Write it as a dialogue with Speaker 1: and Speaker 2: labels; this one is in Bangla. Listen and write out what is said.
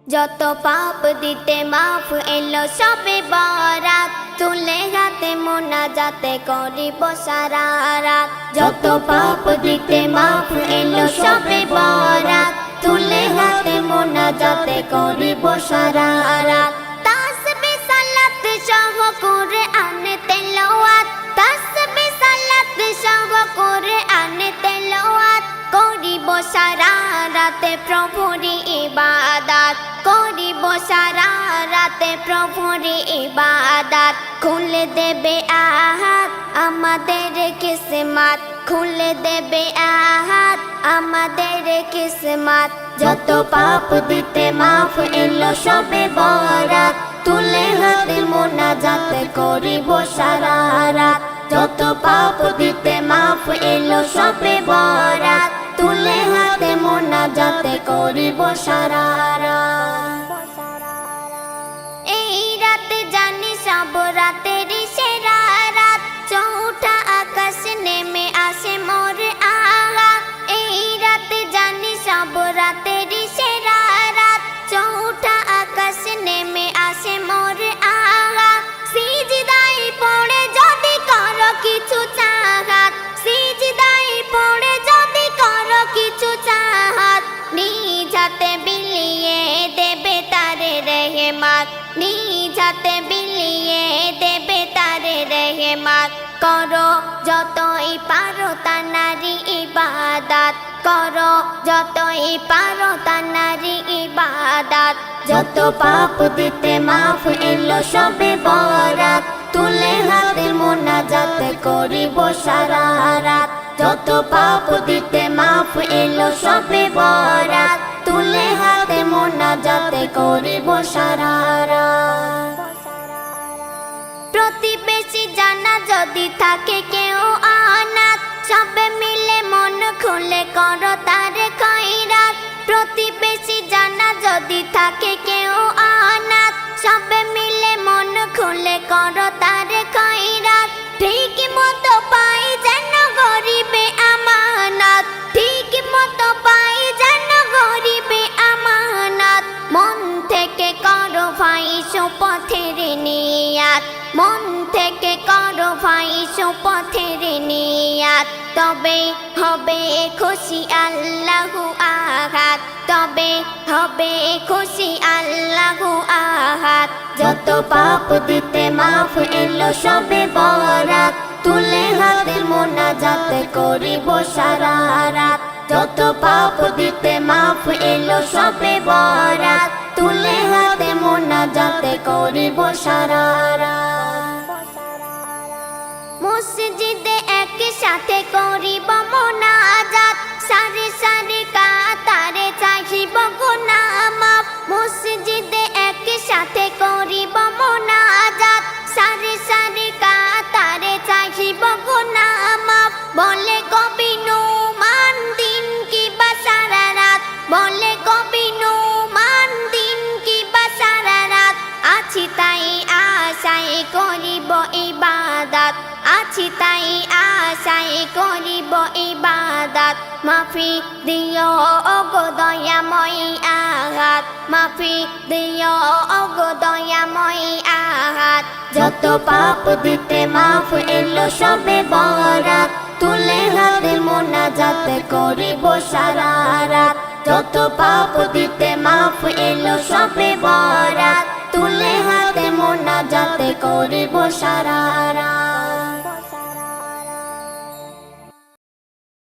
Speaker 1: যত পাপ দিতে মাফ এলো সবে বরাত, তুলে হাতে মোনাজাতে করিব সারা রাত। যত পাপ দিতে মাফ এলো সবে বরাত, তুলে হাতে মোনাজাতে করিব সারা রাত। তাসবিহ সালাত সহ কুরআন তেলাওয়াত, তাসবিহ সালাত সহ কুরআন তেলাওয়াত করিব সারা রাতে প্রভুর ইবাদত, করিব সারা রাতে প্রভুর ইবাদত। খুলে দেবে আহাত আমাদের কিসমত, খুলে দেবে আহাত আমাদের কিসমত। যত পাপ দিতে মাফ এলো সবে বরাত, তুলে হাতে মোনাজাত করিব সারা রাত। যত পাপ দিতে মাফ এলো সবে বরাত, তুলে হাতে মোনাজাত করিব সারা রাত। এই রাতে জানি সব রাতের সেরা রাত, চৌঠা আকাশ নেমে আসে মোর আহা। এই রাতে জানি সব রাতের সেরা রাত, চৌঠা আকাশ নেমে আসে মোর আহা। সিজদায় পড়ে যদি করো কিছু চাহাত, সিজদায় পড়ে যদি করো কিছু চাহাত, নিজ হাতে বিলিয়ে দেবে তারে রহমত, নিজ হাতে বিলিয়ে দেবে তারে রহমত। করো যতই পারো তানারি ইবাদত, করো যতই পারো তানারি ইবাদত। যত পাপ দিতে মাফ এলো সবে বরাত, তুলে হাতে মোনাজাত করিব সারা রাত। যত পাপ দিতে মাফ এলো সবে বরাত, তুলে হাতে মোনাজাত করিব সারা রাত। প্রতিবেশী জানা যদি থাকে কেউ অনাথ, সবে মিলে মন খুলে করো তার খয়রাত। প্রতিবেশী জানা যদি থাকে কেউ অনাথ, সবে মিলে মন খুলে করো তার খয়রাত। ঠিক মতো পাই যেন গরিবে আমানত, ঠিক মতো পাই যেন গরিবে আমানত। মন থেকে করো ভাই সুপথের নিয়াত, মন থেকে করো ভাই সুপথের নিয়াত। তবে হবে খুশি আল্লাহু আহাদ, তবে হবে খুশি আল্লাহু আহাদ। যত পাপ দিতে মাফ এলো সবে বরাত, তুলে হাতে মোনাজাত করিব সারা রাত। যত পাপ দিতে মাফ এলো সবে বরাত, তুলে হাতে মোনাজাত করিব সারা রাত। মসজিদে একসাথে করিব মোনাজাত, সারি সারি কাতারে চাহিব গুনাহ মাফ। মসজিদে একসাথে করিব মোনাজাত, সারি সারি কাতারে চাহিব গুনাহ মাফ। বলে কবি নুমান দিন কি বা সারা রাত, বলে কবি নুমান দিন কি বা সারা রাত। আছি তাই আশায় করিব ইবাদত, আছি তাই আশায় করিব ইবাদত। মাফি দিও ওগো দয়াময় আহাত, মাফি দিও ওগো দয়াময় আহাত। যত পাপ দিতে মাফ এলো সবে বরাত, তুলে হাতে মোনাজাত করিব সারা রাত। যত পাপ দিতে মাফ এলো সবে বরাত, তুলে হাতে মোনাজাত করিব সারা রাত।